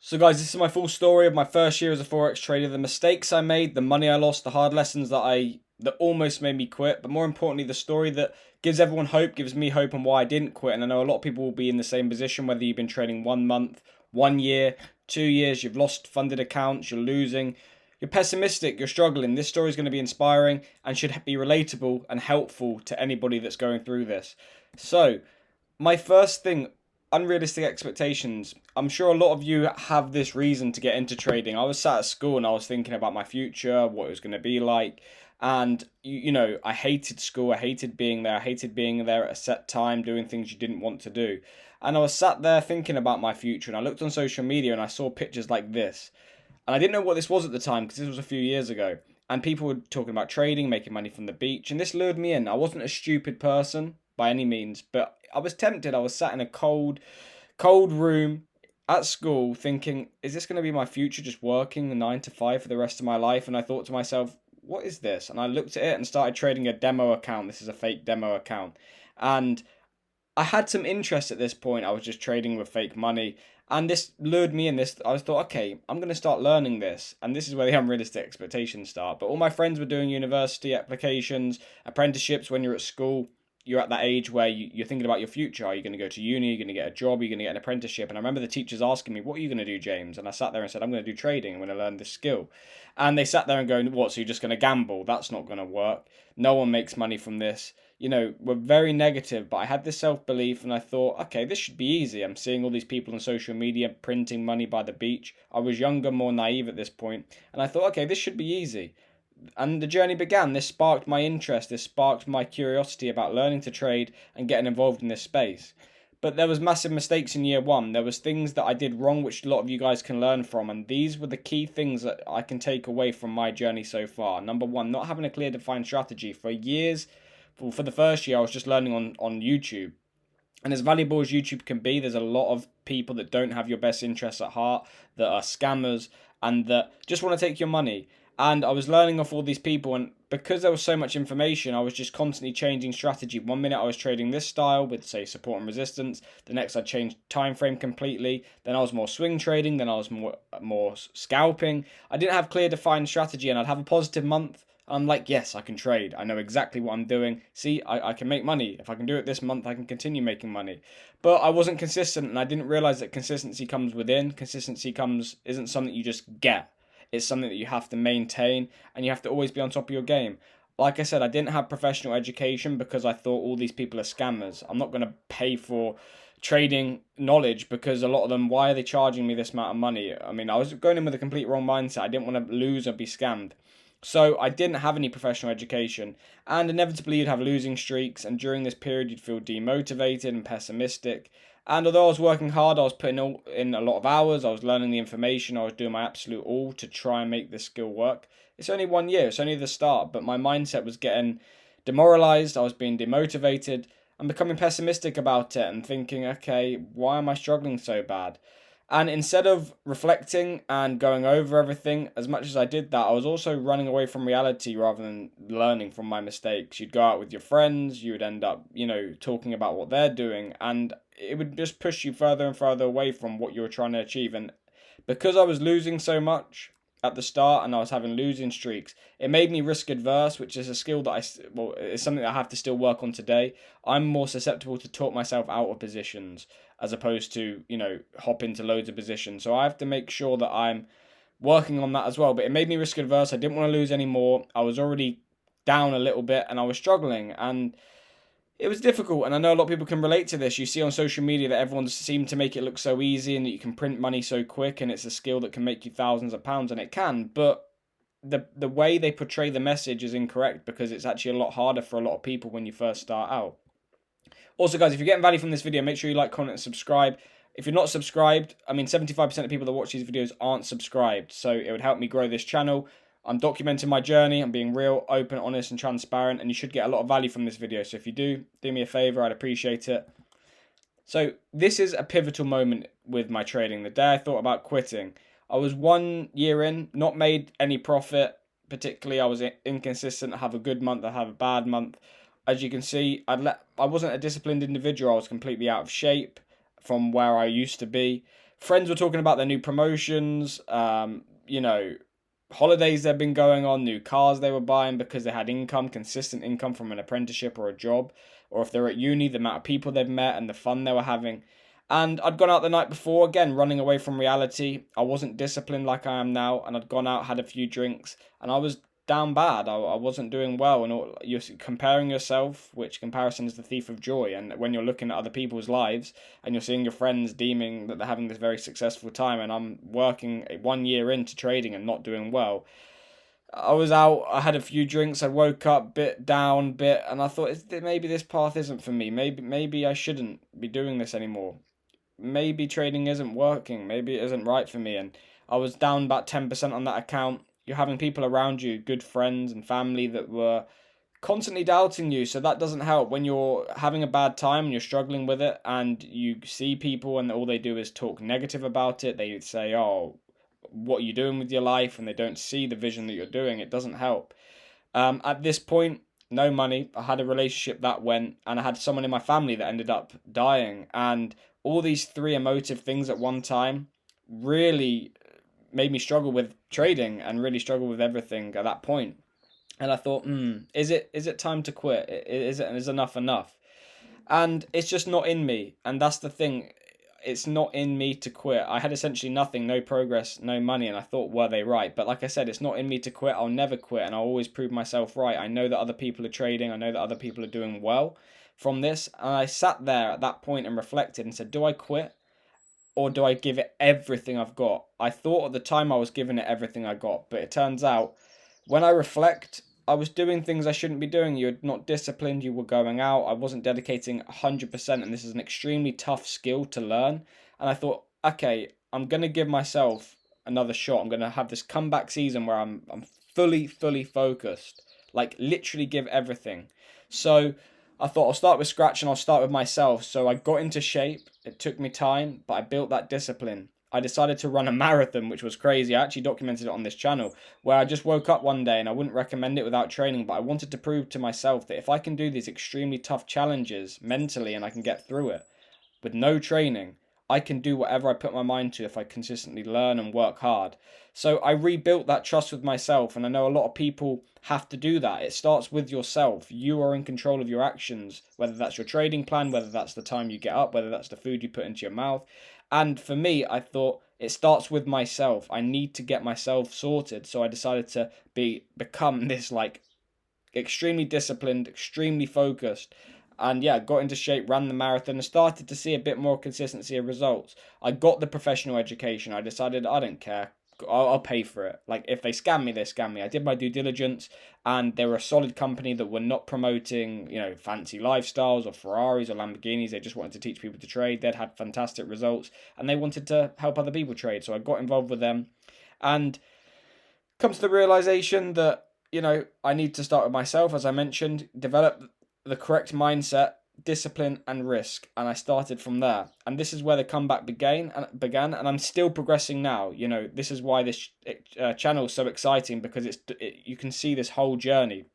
So guys, this is my full story of my first year as a Forex trader, the mistakes I made, the money I lost, the hard lessons that almost made me quit, but more importantly, the story that gives everyone hope, gives me hope, and why I didn't quit. And I know a lot of people will be in the same position, whether you've been trading 1 month, 1 year, 2 years, you've lost funded accounts, you're losing, you're pessimistic, you're struggling. This story is going to be inspiring and should be relatable and helpful to anybody that's going through this. So, my first thing, unrealistic expectations. I'm sure a lot of you have this reason to get into trading. I was sat at school and I was thinking about my future, what it was going to be like. And, I hated school. I hated being there. I hated being there at a set time, doing things you didn't want to do. And I was sat there thinking about my future. And I looked on social media and I saw pictures like this. And I didn't know what this was at the time because this was a few years ago. And people were talking about trading, making money from the beach. And this lured me in. I wasn't a stupid person by any means, but I was tempted. I was sat in a cold room at school thinking, is this going to be my future, just working the 9 to 5 for the rest of my life? And I thought to myself, what is this? And I looked at it and started trading a demo account. This is a fake demo account. And I had some interest at this point. I was just trading with fake money. And this lured me in. I thought, okay, I'm going to start learning this. And this is where the unrealistic expectations start. But all my friends were doing university applications, apprenticeships when you're at school. You're at that age where you're thinking about your future. Are you going to go to uni? Are you going to get a job? Are you going to get an apprenticeship? And I remember the teachers asking me, what are you going to do, James? And I sat there and said, I'm going to do trading. I'm going to learn this skill. And they sat there and going, what, so you're just going to gamble? That's not going to work. No one makes money from this. We're very negative, but I had this self-belief and I thought, okay, this should be easy. I'm seeing all these people on social media printing money by the beach. I was younger, more naive at this point. And I thought, okay, this should be easy. And the journey began. This sparked my interest. This sparked my curiosity about learning to trade and getting involved in this space. But there was massive mistakes in year one. There was things that I did wrong, which a lot of you guys can learn from. And these were the key things that I can take away from my journey so far. Number one, not having a clear defined strategy. For years, for the first year, I was just learning on YouTube. And as valuable as YouTube can be, there's a lot of people that don't have your best interests at heart, that are scammers, and that just want to take your money. And I was learning off all these people, and because there was so much information, I was just constantly changing strategy. 1 minute I was trading this style with, say, support and resistance. The next I changed time frame completely. Then I was more swing trading. Then I was more scalping. I didn't have clear defined strategy, and I'd have a positive month. I'm like, yes, I can trade. I know exactly what I'm doing. See, I can make money. If I can do it this month, I can continue making money. But I wasn't consistent, and I didn't realize that consistency comes within. Consistency isn't something you just get. It's something that you have to maintain, and you have to always be on top of your game. Like I said, I didn't have professional education because I thought all these people are scammers. I'm not going to pay for trading knowledge because a lot of them, why are they charging me this amount of money? I mean, I was going in with a complete wrong mindset. I didn't want to lose or be scammed. So I didn't have any professional education, and inevitably you'd have losing streaks, and during this period you'd feel demotivated and pessimistic. And although I was working hard, I was putting in a lot of hours, I was learning the information, I was doing my absolute all to try and make this skill work. It's only 1 year, it's only the start, but my mindset was getting demoralized, I was being demotivated, and becoming pessimistic about it and thinking, okay, why am I struggling so bad? And instead of reflecting and going over everything, as much as I did that, I was also running away from reality rather than learning from my mistakes. You'd go out with your friends, you would end up, talking about what they're doing, and it would just push you further and further away from what you were trying to achieve. And because I was losing so much at the start and I was having losing streaks, it made me risk adverse, which is a skill that it's something that I have to still work on today. I'm more susceptible to talk myself out of positions as opposed to, hop into loads of positions. So I have to make sure that I'm working on that as well. But it made me risk adverse. I didn't want to lose anymore. I was already down a little bit and I was struggling. And it was difficult, and I know a lot of people can relate to this. You see on social media that everyone seems to make it look so easy and that you can print money so quick and it's a skill that can make you thousands of pounds, and it can, but the way they portray the message is incorrect because it's actually a lot harder for a lot of people when you first start out. Also, guys, if you're getting value from this video, make sure you like, comment, and subscribe. If you're not subscribed, 75% of people that watch these videos aren't subscribed, so it would help me grow this channel. I'm documenting my journey, I'm being real, open, honest, and transparent, and you should get a lot of value from this video. So if you do me a favor, I'd appreciate it. So this is a pivotal moment with my trading. The day I thought about quitting, I was 1 year in, not made any profit, particularly I was inconsistent. I have a good month, I have a bad month. As you can see, I wasn't a disciplined individual. I was completely out of shape from where I used to be. friends were talking about their new promotions, holidays they've been going on, new cars they were buying because they had income, consistent income from an apprenticeship or a job, or if they're at uni, the amount of people they've met and the fun they were having. And I'd gone out the night before, again, running away from reality. I wasn't disciplined like I am now, and I'd gone out, had a few drinks, and I was down bad. I wasn't doing well, and you're comparing yourself, which comparison is the thief of joy. And when you're looking at other people's lives and you're seeing your friends deeming that they're having this very successful time, and I'm working 1 year into trading and not doing well, I was out. I had a few drinks. I woke up bit down, and I thought maybe this path isn't for me. Maybe I shouldn't be doing this anymore. Maybe trading isn't working. Maybe it isn't right for me. And I was down about 10% on that account. You're having people around you, good friends and family, that were constantly doubting you. So that doesn't help when you're having a bad time and you're struggling with it, and you see people and all they do is talk negative about it. They say, oh, what are you doing with your life? And they don't see the vision that you're doing. It doesn't help. At this point, no money. I had a relationship that went, and I had someone in my family that ended up dying. And all these three emotive things at one time really made me struggle with trading and really struggle with everything at that point. And I thought, is it time to quit? Is enough enough? And it's just not in me. And that's the thing. It's not in me to quit. I had essentially nothing, no progress, no money, and I thought, were they right? But like I said, it's not in me to quit. I'll never quit, and I'll always prove myself right. I know that other people are trading. I know that other people are doing well from this. And I sat there at that point and reflected and said, do I quit? Or do I give it everything I've got? I thought at the time I was giving it everything I got, but it turns out when I reflect, I was doing things I shouldn't be doing. You're not disciplined, you were going out, I wasn't dedicating 100%, and this is an extremely tough skill to learn. And I thought, okay, I'm going to give myself another shot. I'm going to have this comeback season where I'm fully focused, like literally give everything. So I thought I'll start with scratch and I'll start with myself. So I got into shape. It took me time, but I built that discipline. I decided to run a marathon, which was crazy. I actually documented it on this channel, where I just woke up one day, and I wouldn't recommend it without training, but I wanted to prove to myself that if I can do these extremely tough challenges mentally and I can get through it with no training, I can do whatever I put my mind to if I consistently learn and work hard. So I rebuilt that trust with myself, and I know a lot of people have to do that. It starts with yourself. You are in control of your actions, whether that's your trading plan, whether that's the time you get up, whether that's the food you put into your mouth. And for me, I thought it starts with myself. I need to get myself sorted. So I decided to become this like extremely disciplined, extremely focused. And yeah, got into shape, ran the marathon, and started to see a bit more consistency of results. I got the professional education. I decided I don't care. I'll pay for it. Like, if they scam me, they scam me. I did my due diligence, and they were a solid company that were not promoting, fancy lifestyles or Ferraris or Lamborghinis. They just wanted to teach people to trade. They'd had fantastic results, and they wanted to help other people trade. So I got involved with them, and come to the realization that, I need to start with myself, as I mentioned, develop the correct mindset, discipline, and risk. And I started from there. And this is where the comeback began, and I'm still progressing now. This is why this channel is so exciting, because you can see this whole journey.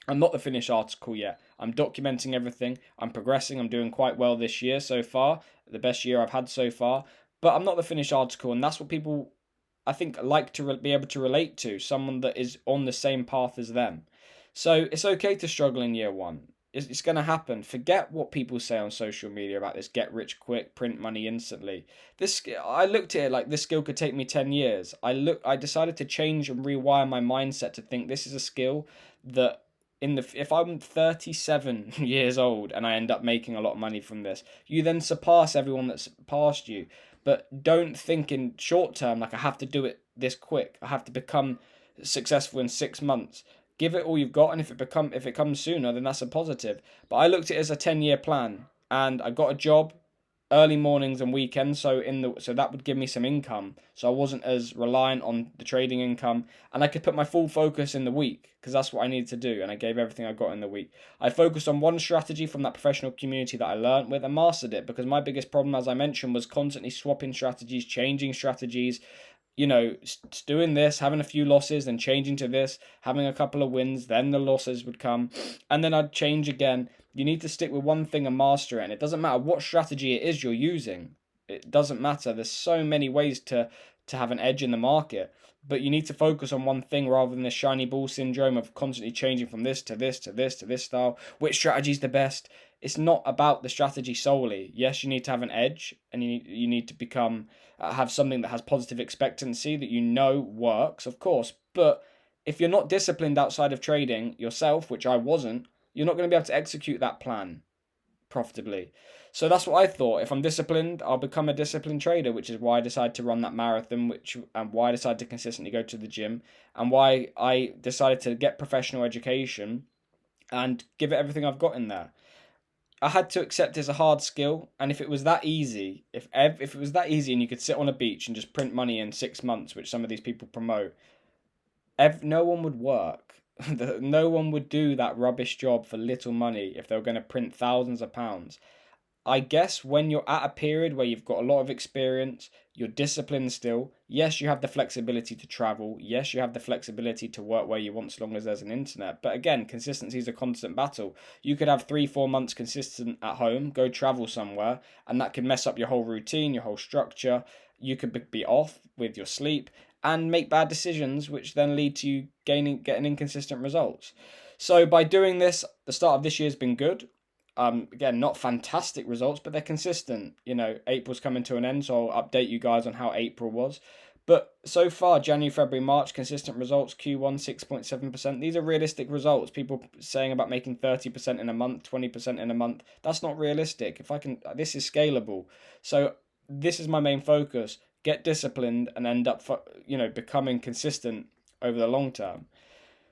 I'm not the finished article yet. I'm documenting everything. I'm progressing. I'm doing quite well this year so far, the best year I've had so far. But I'm not the finished article, and that's what people, I think, like to be able to relate to, someone that is on the same path as them. So it's okay to struggle in year one. It's going to happen. Forget what people say on social media about this get rich quick, print money instantly. I looked at it like this skill could take me 10 years. I decided to change and rewire my mindset to think this is a skill that if I'm 37 years old and I end up making a lot of money from this, you then surpass everyone that's past you. But don't think in short term, like I have to do it this quick. I have to become successful in 6 months. Give it all you've got, and if it comes sooner, then that's a positive. But I looked at it as a 10-year plan, and I got a job, early mornings and weekends, so that would give me some income. So I wasn't as reliant on the trading income, and I could put my full focus in the week, because that's what I needed to do, and I gave everything I got in the week. I focused on one strategy from that professional community that I learnt with and mastered it, because my biggest problem, as I mentioned, was constantly swapping strategies, changing strategies, doing this, having a few losses, then changing to this, having a couple of wins, then the losses would come, and then I'd change again. You need to stick with one thing and master it, and it doesn't matter what strategy it is you're using. It doesn't matter. There's so many ways to have an edge in the market, but you need to focus on one thing rather than the shiny ball syndrome of constantly changing from this to this to this to this style. Which strategy is the best? It's not about the strategy solely. Yes, you need to have an edge, and you need to become have something that has positive expectancy that you know works, of course. But if you're not disciplined outside of trading yourself, which I wasn't, you're not going to be able to execute that plan profitably. So that's what I thought. If I'm disciplined, I'll become a disciplined trader, which is why I decided to run that marathon, which and why I decided to consistently go to the gym, and why I decided to get professional education and give it everything I've got in there. I had to accept it's a hard skill, and if it was that easy, if it was that easy, and you could sit on a beach and just print money in 6 months, which some of these people promote, no one would work. No one would do that rubbish job for little money if they were going to print thousands of pounds. I guess when you're at a period where you've got a lot of experience, you're disciplined still. Yes, you have the flexibility to travel. Yes, you have the flexibility to work where you want, so long as there's an internet. But again, consistency is a constant battle. You could have 3, 4 months consistent at home, go travel somewhere, and that could mess up your whole routine, your whole structure. You could be off with your sleep and make bad decisions, which then lead to you getting inconsistent results. So by doing this, the start of this year has been good. Again, not fantastic results, but they're consistent. April's coming to an end, so I'll update you guys on how April was. But so far, January, February, March, consistent results. Q1, 6.7%. These are realistic results. People saying about making 30% in a month, 20% in a month. That's not realistic. This is scalable. So this is my main focus. Get disciplined and end up, becoming consistent over the long term.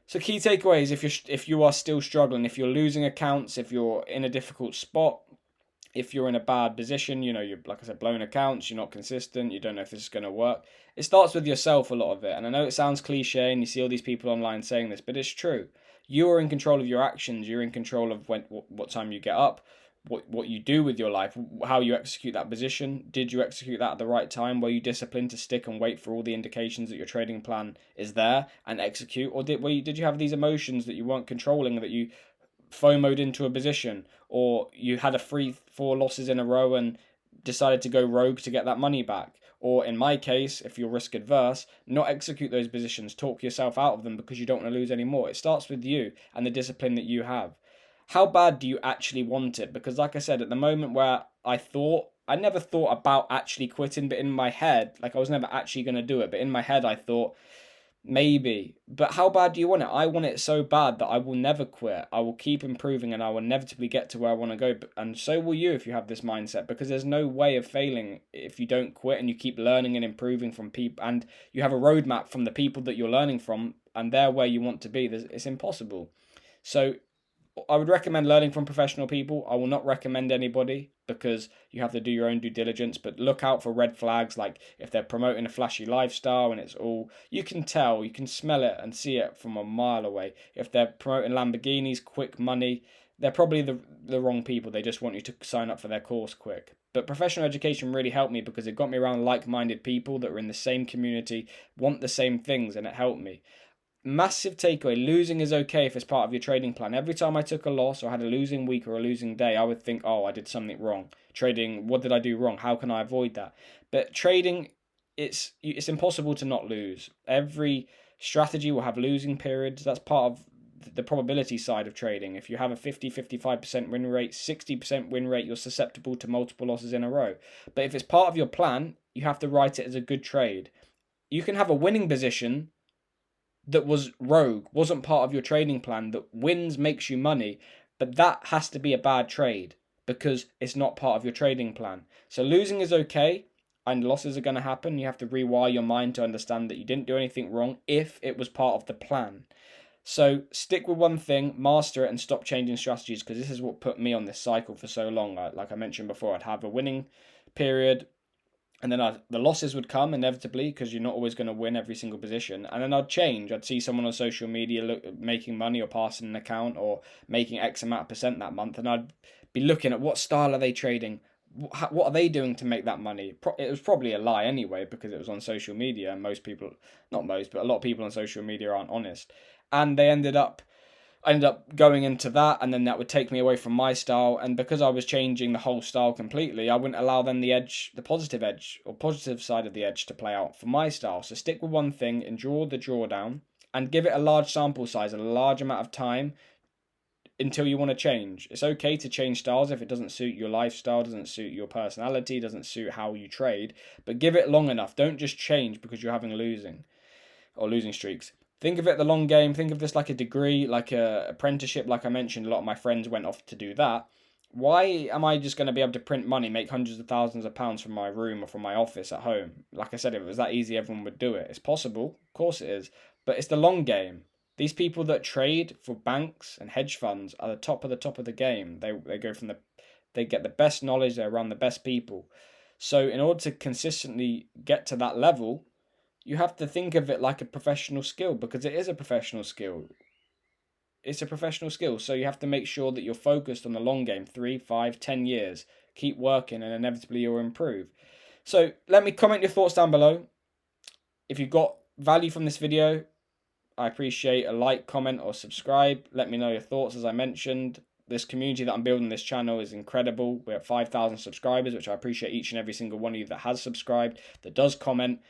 So key takeaways: if you are still struggling, if you're losing accounts, if you're in a difficult spot, if you're in a bad position, you're, like I said, blowing accounts, you're not consistent, you don't know if this is going to work. It starts with yourself, a lot of it. And I know it sounds cliche and you see all these people online saying this, but it's true. You are in control of your actions. You're in control of what time you get up, what you do with your life, how you execute that position. Did you execute that at the right time? Were you disciplined to stick and wait for all the indications that your trading plan is there and execute? Or did you have these emotions that you weren't controlling, that you FOMO'd into a position, or you had a 3-4 losses in a row and decided to go rogue to get that money back? Or in my case, if you're risk adverse, not execute those positions, talk yourself out of them because you don't want to lose anymore. It starts with you and the discipline that you have. How bad do you actually want it? Because like I said, at the moment where I never thought about actually quitting, but in my head, like I was never actually going to do it, but in my head I thought, maybe. But how bad do you want it? I want it so bad that I will never quit. I will keep improving and I will inevitably get to where I want to go. And so will you if you have this mindset, because there's no way of failing if you don't quit and you keep learning and improving from people, and you have a roadmap from the people that you're learning from and they're where you want to be. It's impossible. So I would recommend learning from professional people. I will not recommend anybody because you have to do your own due diligence, but look out for red flags, like if they're promoting a flashy lifestyle and it's all, you can tell, you can smell it and see it from a mile away. If they're promoting Lamborghinis, quick money, they're probably the wrong people. They just want you to sign up for their course quick. But professional education really helped me because it got me around like-minded people that were in the same community, want the same things, and it helped me. Massive takeaway: losing is okay if it's part of your trading plan. Every time I took a loss or had a losing week or a losing day, I would think, oh, I did something wrong. Trading, what did I do wrong? How can I avoid that? But trading, it's impossible to not lose. Every strategy will have losing periods. That's part of the probability side of trading. If you have a 50-55% win rate, 60% win rate, you're susceptible to multiple losses in a row. But if it's part of your plan, you have to write it as a good trade. You can have a winning position that was rogue, wasn't part of your trading plan, that wins makes you money, but that has to be a bad trade because it's not part of your trading plan. So losing is okay and losses are going to happen. You have to rewire your mind to understand that you didn't do anything wrong if it was part of the plan. So stick with one thing, master it, and stop changing strategies, because this is what put me on this cycle for so long. Like I mentioned before, I'd have a winning period, and then the losses would come inevitably because you're not always going to win every single position. And then I'd change. I'd see someone on social media making money or passing an account or making X amount of percent that month, and I'd be looking at what style are they trading, what are they doing to make that money. It was probably a lie anyway because it was on social media, and most people, not most, but a lot of people on social media aren't honest. And they ended up I ended up going into that, and then that would take me away from my style. And because I was changing the whole style completely, I wouldn't allow then the positive edge or positive side of the edge to play out for my style. So stick with one thing, endure the drawdown, and give it a large sample size, a large amount of time until you want to change. It's okay to change styles if it doesn't suit your lifestyle, doesn't suit your personality, doesn't suit how you trade, but give it long enough. Don't just change because you're having losing streaks. Think of it the long game. Think of this like a degree, like a apprenticeship. Like I mentioned, a lot of my friends went off to do that. Why am I just going to be able to print money, make hundreds of thousands of pounds from my room or from my office at home? Like I said, if it was that easy, everyone would do it. It's possible, of course it is, but it's the long game. These people that trade for banks and hedge funds are the top of the game. They go from they get the best knowledge. They're around the best people. So in order to consistently get to that level, you have to think of it like a professional skill, because it is a professional skill. It's a professional skill. So you have to make sure that you're focused on the long game, 3, 5, 10 years. Keep working and inevitably you'll improve. So let me comment your thoughts down below. If you got value from this video, I appreciate a like, comment, or subscribe. Let me know your thoughts. As I mentioned, this community that I'm building this channel is incredible. We're at 5,000 subscribers, which I appreciate each and every single one of you that has subscribed, that does comment.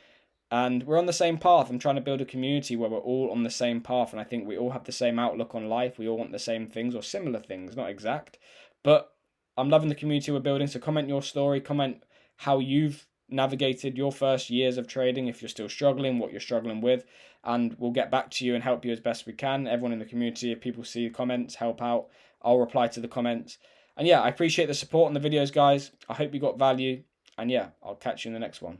And we're on the same path. I'm trying to build a community where we're all on the same path. And I think we all have the same outlook on life. We all want the same things or similar things, not exact. But I'm loving the community we're building. So comment your story. Comment how you've navigated your first years of trading. If you're still struggling, what you're struggling with. And we'll get back to you and help you as best we can. Everyone in the community, if people see the comments, help out. I'll reply to the comments. And yeah, I appreciate the support on the videos, guys. I hope you got value. And yeah, I'll catch you in the next one.